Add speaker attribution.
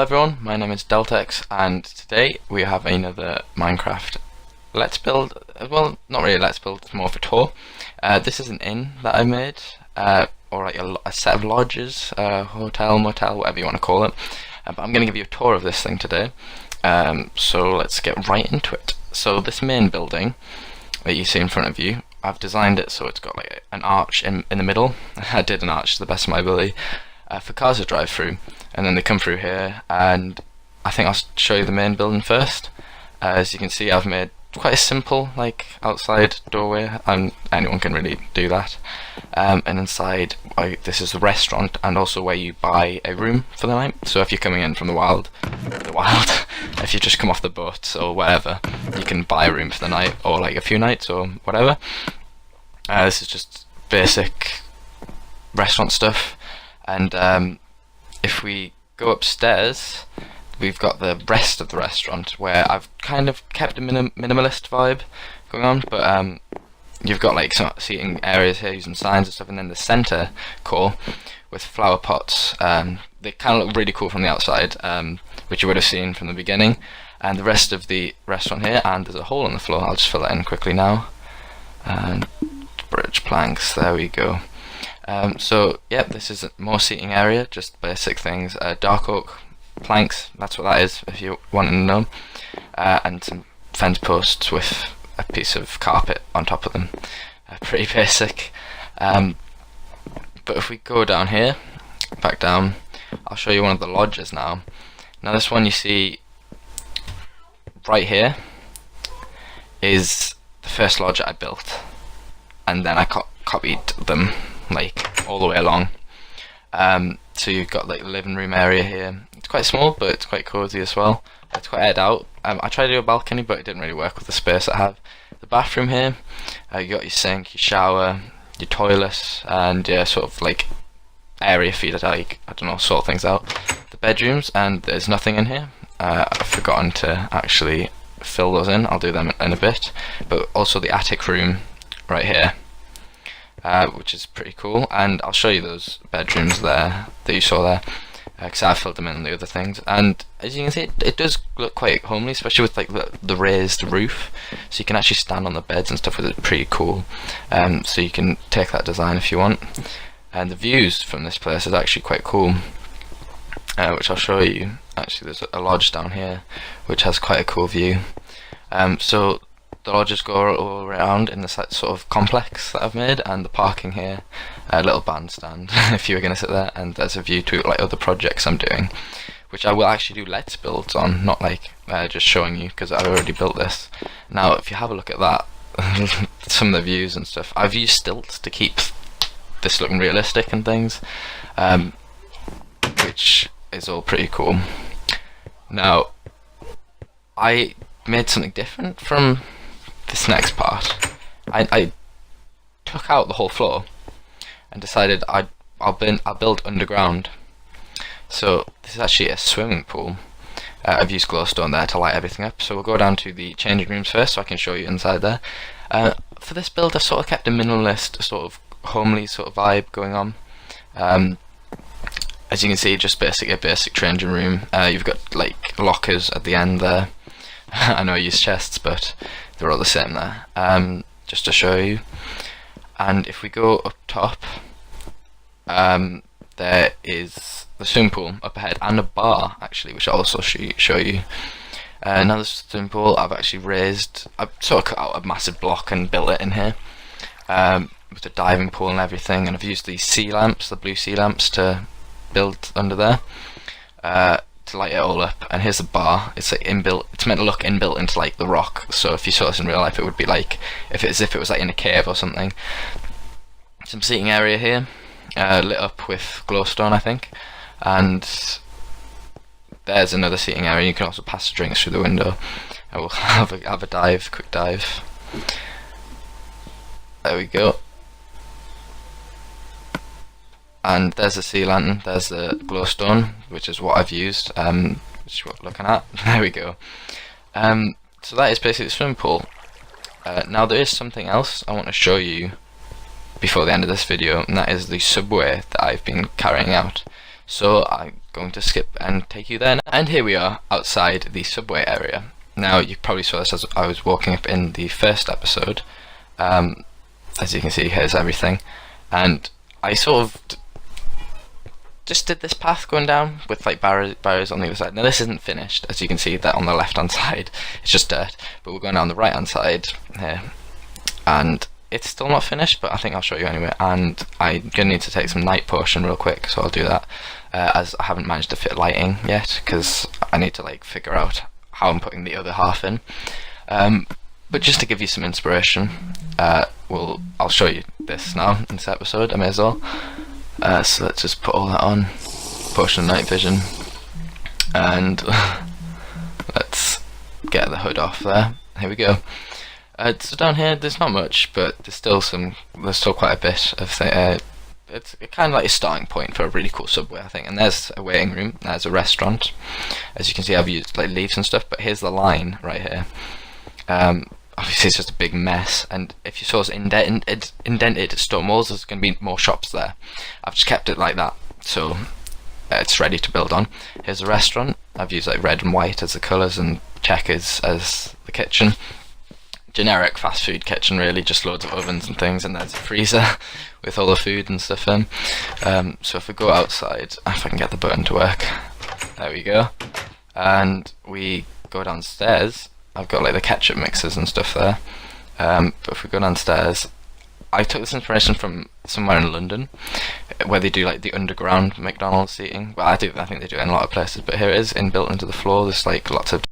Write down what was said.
Speaker 1: everyone, my name is Deltex and today we have another Minecraft Let's Build, well not really Let's Build, it's more of a tour. This is an inn that I made, or like a set of lodges, hotel, motel, whatever you want to call it. But I'm going to give you a tour of this thing today, so let's get right into it. So this main building that you see in front of you, I've designed it so it's got like an arch in the middle. I did an arch to the best of my ability for cars to drive through, and then they come through here, and I think I'll show you the main building first. As you can see, I've made quite a simple like outside doorway, and anyone can really do that. And inside, this is the restaurant and also where you buy a room for the night. So if you're coming in from the wild, if you just come off the boat or wherever, you can buy a room for the night or like a few nights or whatever. This is just basic restaurant stuff. And if we go upstairs, we've got the rest of the restaurant where I've kind of kept a minimalist vibe going on, but you've got like some seating areas here using signs and stuff, and then the centre core with flower pots. They kind of look really cool from the outside, which you would have seen from the beginning, and the rest of the restaurant here, and there's a hole in the floor. I'll just fill that in quickly now. And bridge planks, there we go. So yeah, this is a more seating area, just basic things, dark oak planks, that's what that is if you want to know, and some fence posts with a piece of carpet on top of them, pretty basic. But if we go down here, back down, I'll show you one of the lodges now. Now this one you see right here is the first lodge I built, and then I copied them like all the way along. So you've got like the living room area here. It's quite small, but it's quite cozy as well. It's quite aired out. I tried to do a balcony, but it didn't really work with the space I have. The bathroom here, you got your sink, your shower, your toilet, and your sort of like area for you to like, I don't know, sort things out. The bedrooms, and there's nothing in here. I've forgotten to actually fill those in. I'll do them in a bit. But also the attic room right here. Which is pretty cool, and I'll show you those bedrooms there that you saw there, because I filled them in on the other things. And as you can see, it does look quite homely, especially with like the raised roof, so you can actually stand on the beds and stuff with it. Pretty cool. So you can take that design if you want. And the views from this place is actually quite cool, which I'll show you. Actually, there's a lodge down here which has quite a cool view. So the lodges go all around in this sort of complex that I've made, and the parking here, a little bandstand if you were going to sit there, and there's a view to like other projects I'm doing, which I will actually do Let's Builds on, not like just showing you, because I've already built this. Now if you have a look at that, some of the views and stuff, I've used stilts to keep this looking realistic and things, which is all pretty cool. Now I made something different from this next part. I took out the whole floor and decided I'll build underground. So this is actually a swimming pool. I've used glowstone there to light everything up. So we'll go down to the changing rooms first so I can show you inside there. For this build I've sort of kept a minimalist, sort of homely sort of vibe going on. As you can see, just a basic changing room. You've got like lockers at the end there. I know I use chests, but they're all the same there, just to show you. And if we go up top, there is the swimming pool up ahead, and a bar actually, which I'll also show you. Now the swimming pool I've actually raised, I've sort of cut out a massive block and built it in here, with a diving pool and everything, and I've used these sea lamps, the blue sea lamps, to build under there, to light it all up. And here's the bar. It's like inbuilt. It's meant to look inbuilt into like the rock. So if you saw this in real life, it would be like if it was like in a cave or something. Some seating area here, lit up with glowstone, I think. And there's another seating area. You can also pass the drinks through the window. I will have a dive, quick dive. There we go. And there's the sea lantern, there's the glowstone, which is what I've used, which is what we're looking at. There we go. So that is basically the swimming pool. Now there is something else I want to show you before the end of this video, and that is the subway that I've been carrying out. So I'm going to skip and take you there now. And here we are outside the subway area. Now you probably saw this as I was walking up in the first episode. As you can see, here's everything, and I sort of just did this path going down with like barriers on the other side. Now this isn't finished, as you can see that on the left hand side it's just dirt, but we're going down the right hand side here, and it's still not finished, but I think I'll show you anyway. And I'm gonna need to take some night potion real quick, so I'll do that, as I haven't managed to fit lighting yet, because I need to like figure out how I'm putting the other half in. But just to give you some inspiration, I'll show you this now in this episode, I may as well. So let's just put all that on, potion of night vision, and let's get the hood off there. Here we go. So down here there's not much, but there's still quite a bit of it's kind of like a starting point for a really cool subway, I think. And there's a waiting room, there's a restaurant. As you can see, I've used like leaves and stuff, but here's the line right here. Obviously it's just a big mess, and if you saw indented stone walls, there's going to be more shops there. I've just kept it like that, so it's ready to build on. Here's a restaurant. I've used like red and white as the colours and checkers as the kitchen. Generic fast food kitchen really, just loads of ovens and things, and there's a freezer with all the food and stuff in. So if we go outside, if I can get the button to work, there we go, and we go downstairs. I've got like the ketchup mixers and stuff there, but if we go downstairs, I took this inspiration from somewhere in London where they do like the underground McDonald's seating. Well, I think they do it in a lot of places, but here it is inbuilt into the floor. There's like lots of